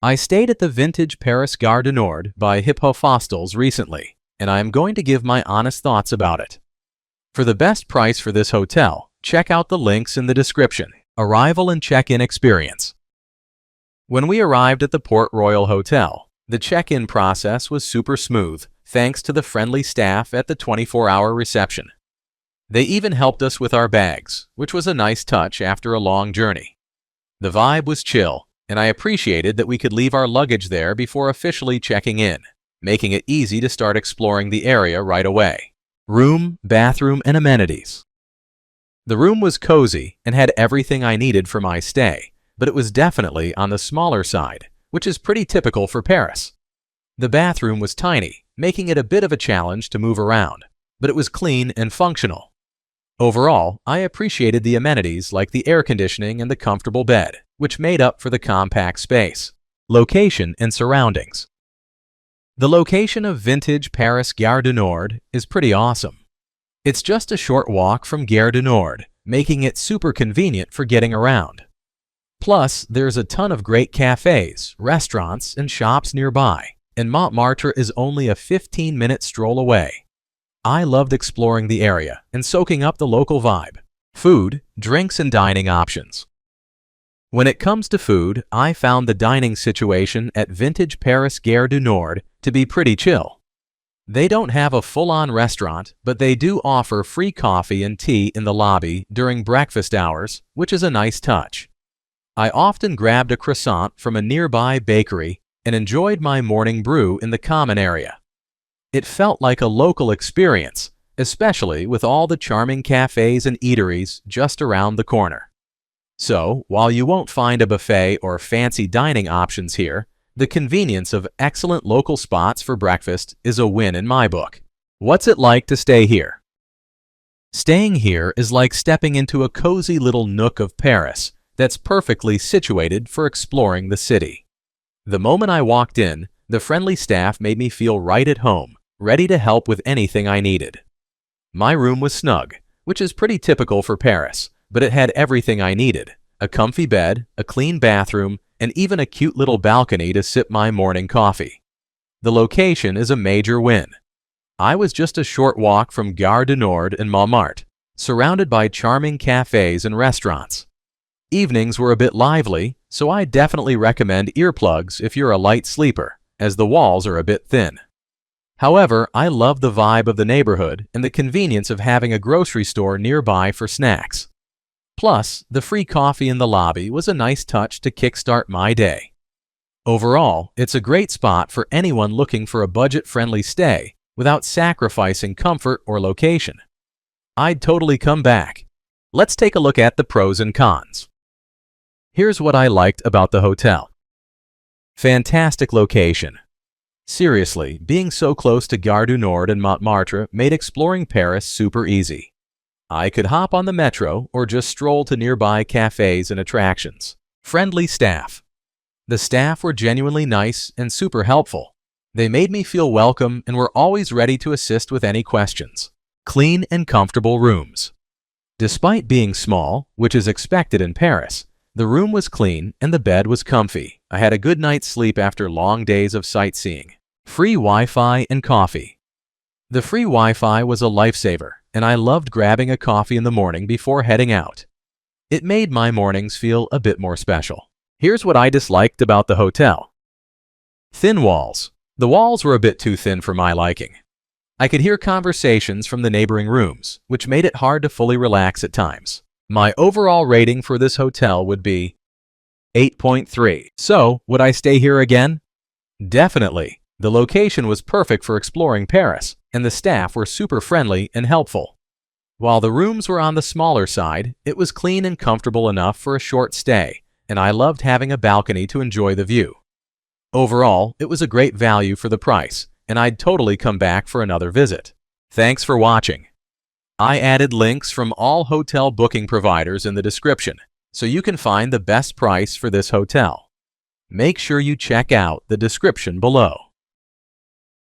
I stayed at the vintage Paris Gare du Nord by Hiphophostels recently, and I am going to give my honest thoughts about it. For the best price for this hotel, check out the links in the description. Arrival and check-in experience. When we arrived at the Port Royal Hotel, the check-in process was super smooth thanks to the friendly staff at the 24-hour reception. They even helped us with our bags, which was a nice touch after a long journey. The vibe was chill, and I appreciated that we could leave our luggage there before officially checking in, making it easy to start exploring the area right away. Room, bathroom, and amenities. The room was cozy and had everything I needed for my stay, but it was definitely on the smaller side, which is pretty typical for Paris. The bathroom was tiny, making it a bit of a challenge to move around, but it was clean and functional. Overall, I appreciated the amenities like the air conditioning and the comfortable bed, which made up for the compact space. Location and surroundings. The location of vintage Paris Gare du Nord is pretty awesome. It's just a short walk from Gare du Nord, making it super convenient for getting around. Plus, there's a ton of great cafes, restaurants, and shops nearby, and Montmartre is only a 15-minute stroll away. I loved exploring the area and soaking up the local vibe. Food, drinks, and dining options. When it comes to food, I found the dining situation at vintage Paris Gare du Nord to be pretty chill. They don't have a full-on restaurant, but they do offer free coffee and tea in the lobby during breakfast hours, which is a nice touch. I often grabbed a croissant from a nearby bakery and enjoyed my morning brew in the common area. It felt like a local experience, especially with all the charming cafes and eateries just around the corner. So, while you won't find a buffet or fancy dining options here, the convenience of excellent local spots for breakfast is a win in my book. What's it like to stay here? Staying here is like stepping into a cozy little nook of Paris that's perfectly situated for exploring the city. The moment I walked in, the friendly staff made me feel right at home, ready to help with anything I needed. My room was snug, which is pretty typical for Paris, but it had everything I needed: a comfy bed, a clean bathroom, and even a cute little balcony to sip my morning coffee. The location is a major win. I was just a short walk from Gare du Nord in Montmartre, surrounded by charming cafes and restaurants. Evenings were a bit lively, so I definitely recommend earplugs if you're a light sleeper, as the walls are a bit thin. However, I love the vibe of the neighborhood and the convenience of having a grocery store nearby for snacks. Plus, the free coffee in the lobby was a nice touch to kickstart my day. Overall, it's a great spot for anyone looking for a budget-friendly stay without sacrificing comfort or location. I'd totally come back. Let's take a look at the pros and cons. Here's what I liked about the hotel. Fantastic location. Seriously, being so close to Gare du Nord and Montmartre made exploring Paris super easy. I could hop on the metro or just stroll to nearby cafes and attractions. Friendly staff. The staff were genuinely nice and super helpful. They made me feel welcome and were always ready to assist with any questions. Clean and comfortable rooms. Despite being small, which is expected in Paris, the room was clean and the bed was comfy. I had a good night's sleep after long days of sightseeing. Free Wi-Fi and coffee. The free Wi-Fi was a lifesaver, and I loved grabbing a coffee in the morning before heading out. It made my mornings feel a bit more special. Here's what I disliked about the hotel. Thin walls. The walls were a bit too thin for my liking. I could hear conversations from the neighboring rooms, which made it hard to fully relax at times. My overall rating for this hotel would be 8.3. So, would I stay here again? Definitely. The location was perfect for exploring Paris, and the staff were super friendly and helpful. While the rooms were on the smaller side, it was clean and comfortable enough for a short stay, and I loved having a balcony to enjoy the view. Overall, it was a great value for the price, and I'd totally come back for another visit. Thanks for watching. I added links from all hotel booking providers in the description, so you can find the best price for this hotel. Make sure you check out the description below.